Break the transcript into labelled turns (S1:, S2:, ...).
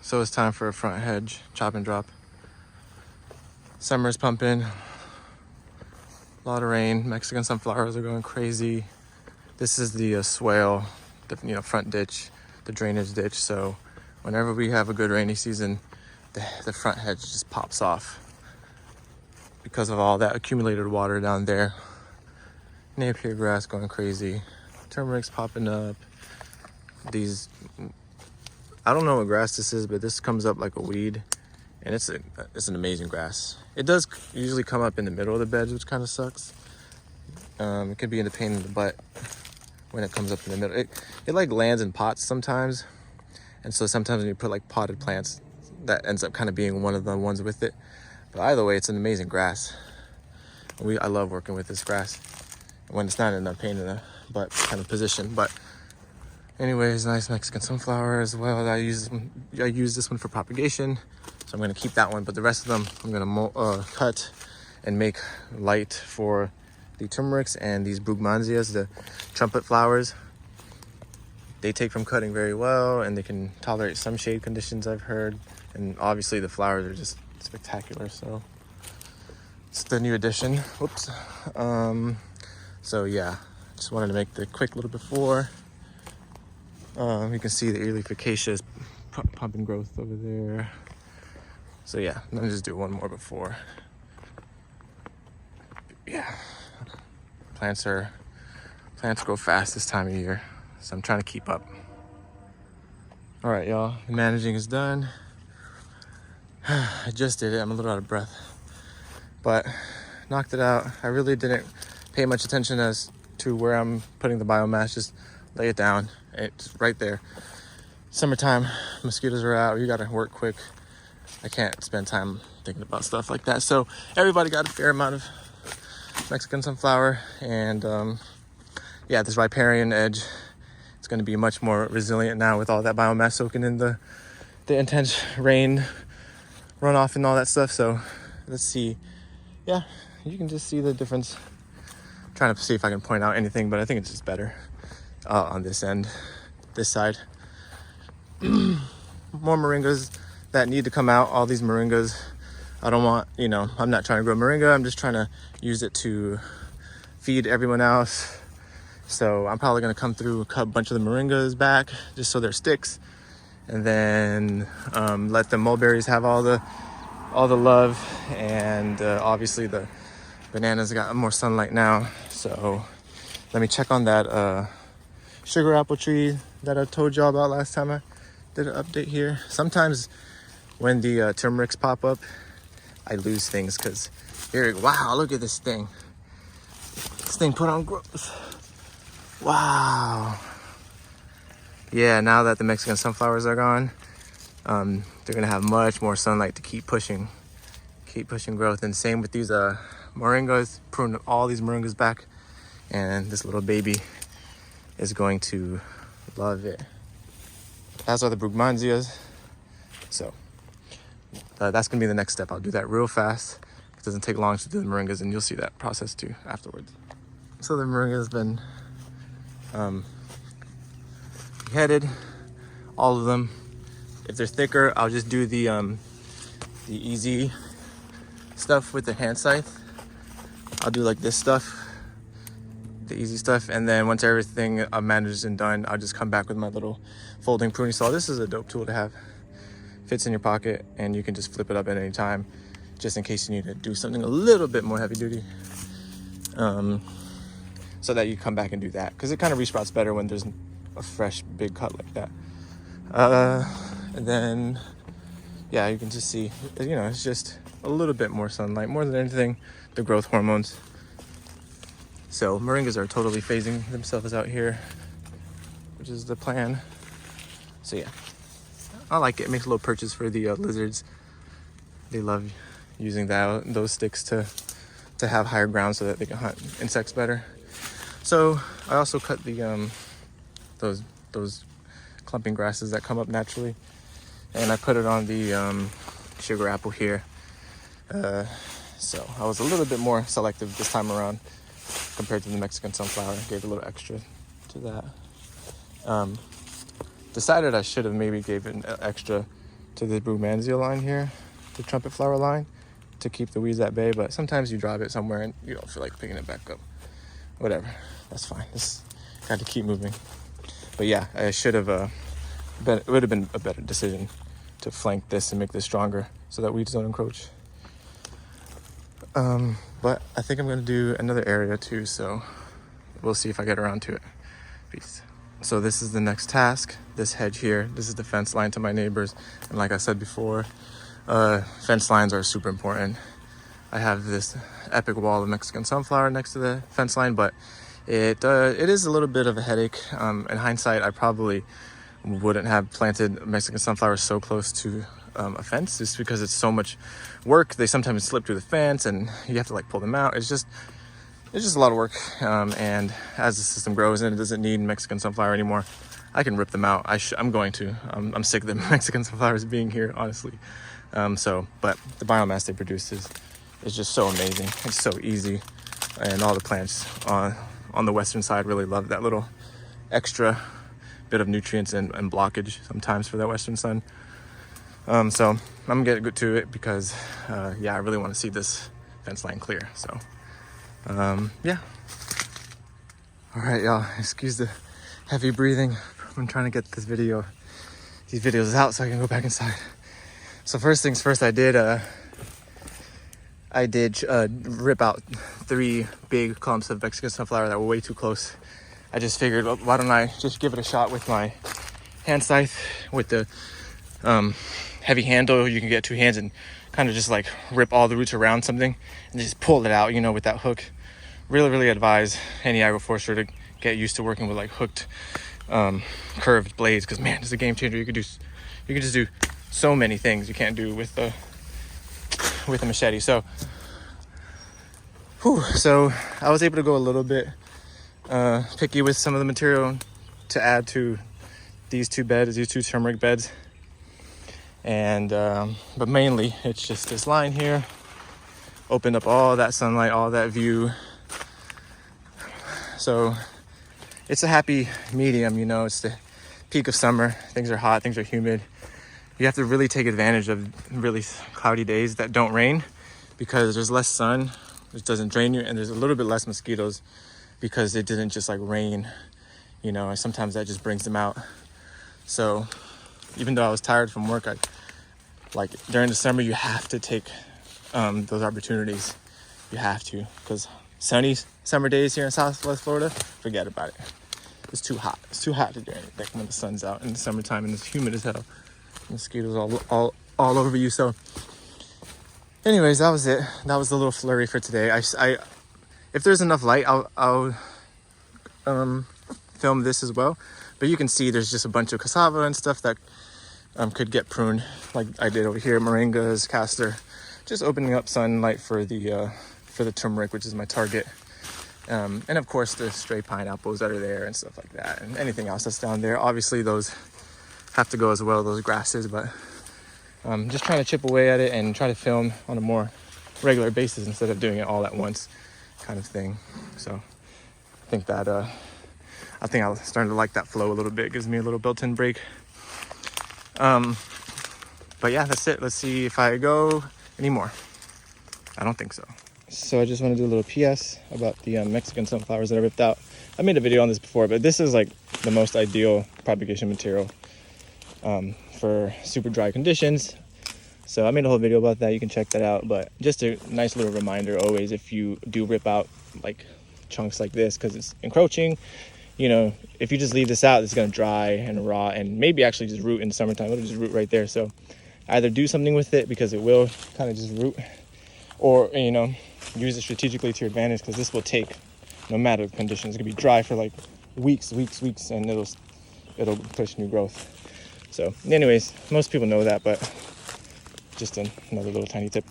S1: So it's time for a front hedge chop and drop. Summer's pumping. A lot of rain. Mexican sunflowers are going crazy. This is the swale, the front ditch, the drainage ditch. So whenever we have a good rainy season, the front hedge just pops off because of all that accumulated water down there. Napier grass going crazy. Turmeric's popping up. These, I don't know what grass this is, but this comes up like a weed, and it's an amazing grass. It does usually come up in the middle of the beds, which kind of sucks. It can be in a pain in the butt when it comes up in the middle. It like lands in pots sometimes, and so sometimes when you put like potted plants, that ends up kind of being one of the ones with it. But either way, it's an amazing grass. I love working with this grass when it's not in a pain in the butt kind of position. But anyways, nice Mexican sunflower as well. I use this one for propagation, so I'm going to keep that one. But the rest of them, I'm going to cut and make light for the turmerics and these brugmansias, the trumpet flowers. They take from cutting very well, and they can tolerate some shade conditions, I've heard. And obviously the flowers are just spectacular. So it's the new addition. Whoops. So yeah, just wanted to make the quick little before. You can see the earleaf acacia is pumping growth over there. So yeah, let me just do one more before. Yeah, plants grow fast this time of year, so I'm trying to keep up. All right, y'all, the managing is done. I just did it. I'm a little out of breath, but knocked it out. I really didn't pay much attention as to where I'm putting the biomass. Just lay it down. It's right there. Summertime, mosquitoes are out. You gotta work quick. I can't spend time thinking about stuff like that. So everybody got a fair amount of Mexican sunflower, and yeah, this riparian edge, it's going to be much more resilient now with all that biomass soaking in the intense rain runoff and all that stuff. So let's see. Yeah, you can just see the difference. I'm trying to see if I can point out anything, but I think it's just better on this end, this side. More moringas that need to come out. All these moringas, I don't want, I'm not trying to grow moringa. I'm just trying to use it to feed everyone else. So I'm probably going to come through, cut a bunch of the moringas back just so they're sticks, and then let the mulberries have all the love. And obviously the bananas got more sunlight now. So let me check on that sugar apple tree that I told y'all about last time I did an update here. Sometimes when the turmerics pop up, I lose things because wow, look at this thing. This thing put on growth. Wow. Yeah, now that the Mexican sunflowers are gone, they're gonna have much more sunlight to keep pushing growth. And same with these moringas. Prune all these moringas back, and this little baby is going to love it. As are the brugmansias. So that's gonna be the next step. I'll do that real fast. It doesn't take long to do the moringas, and you'll see that process too afterwards. So the moringa's been beheaded, all of them. If they're thicker, I'll just do the easy stuff with the hand scythe. I'll do like this stuff, the easy stuff, and then once everything managed and done, I'll just come back with my little folding pruning saw. This is a dope tool to have. Fits in your pocket, and you can just flip it up at any time, just in case you need to do something a little bit more heavy duty. So that you come back and do that, because it kind of resprouts better when there's a fresh big cut like that. And then yeah, you can just see, it's just a little bit more sunlight, more than anything, the growth hormones. So moringas are totally phasing themselves out here, which is the plan. So yeah, I like it. It makes little perches for the lizards. They love using those sticks to have higher ground so that they can hunt insects better. So I also cut the those clumping grasses that come up naturally, and I put it on the sugar apple here. So I was a little bit more selective this time around compared to the Mexican sunflower. Gave a little extra to that. Decided I should have maybe gave it an extra to the Brumansia line here, the trumpet flower line, to keep the weeds at bay. But sometimes you drop it somewhere and you don't feel like picking it back up. Whatever, that's fine. Just got to keep moving. But yeah, I should have it would have been a better decision to flank this and make this stronger so that weeds don't encroach. But I think I'm gonna do another area too, so we'll see if I get around to it. Peace. So this is the next task, this hedge here. This is the fence line to my neighbors. And like I said before, fence lines are super important. I have this epic wall of Mexican sunflower next to the fence line, but it is a little bit of a headache. In hindsight, I probably wouldn't have planted Mexican sunflowers so close to a fence, just because it's so much work. They sometimes slip through the fence and you have to like pull them out. It's just a lot of work. And as the system grows and it doesn't need Mexican sunflower anymore, I can rip them out. I'm going to. I'm sick of the Mexican sunflowers being here, honestly. But the biomass they produce is just so amazing. It's so easy, and all the plants on the western side really love that little extra bit of nutrients and blockage sometimes for that western sun. So I'm gonna get to it because I really want to see this fence line clear. So yeah. All right, y'all, excuse the heavy breathing. I'm trying to get these videos out so I can go back inside. So first things first, I did rip out 3 big clumps of Mexican sunflower that were way too close. I just figured, well, why don't I just give it a shot with my hand scythe with the heavy handle. You can get 2 hands and kind of just like rip all the roots around something and just pull it out, with that hook. Really advise any agroforester to get used to working with like hooked curved blades, because man, it's a game changer. You can just do so many things you can't do with a machete. So I was able to go a little bit picky with some of the material to add to these 2 turmeric beds, and but mainly it's just this line here. Opened up all that sunlight, all that view. So it's a happy medium, it's the peak of summer. Things are hot, things are humid. You have to really take advantage of really cloudy days that don't rain, because there's less sun, it doesn't drain you, and there's a little bit less mosquitoes because it didn't just like rain, and sometimes that just brings them out. So even though I was tired from work, during the summer, you have to take those opportunities. You have to, because sunny summer days here in Southwest Florida, forget about it. It's too hot. It's too hot to do anything when the sun's out in the summertime and it's humid as hell. Mosquitoes all over you. So anyways, that was it. That was the little flurry for today. I if there's enough light, I'll film this as well. But you can see there's just a bunch of cassava and stuff that could get pruned, like I did over here. Moringas, castor, just opening up sunlight for the turmeric, which is my target. And of course the stray pineapples that are there and stuff like that, and anything else that's down there. Obviously those have to go as well, those grasses, but just trying to chip away at it and try to film on a more regular basis instead of doing it all at once kind of thing. So I think I'm starting to like that flow a little bit. It gives me a little built-in break. But yeah, that's it. Let's see if I go anymore. I don't think so. So I just want to do a little PS about the Mexican sunflowers that I ripped out. I made a video on this before, but this is like the most ideal propagation material for super dry conditions. So I made a whole video about that. You can check that out. But just a nice little reminder always, if you do rip out like chunks like this because it's encroaching, if you just leave this out, it's going to dry and rot and maybe actually just root in the summertime. It'll just root right there. So either do something with it, because it will kind of just root, or use it strategically to your advantage, because this will take, no matter the conditions, it's gonna be dry for like weeks, and it'll push new growth. So anyways, most people know that, but just another little tiny tip.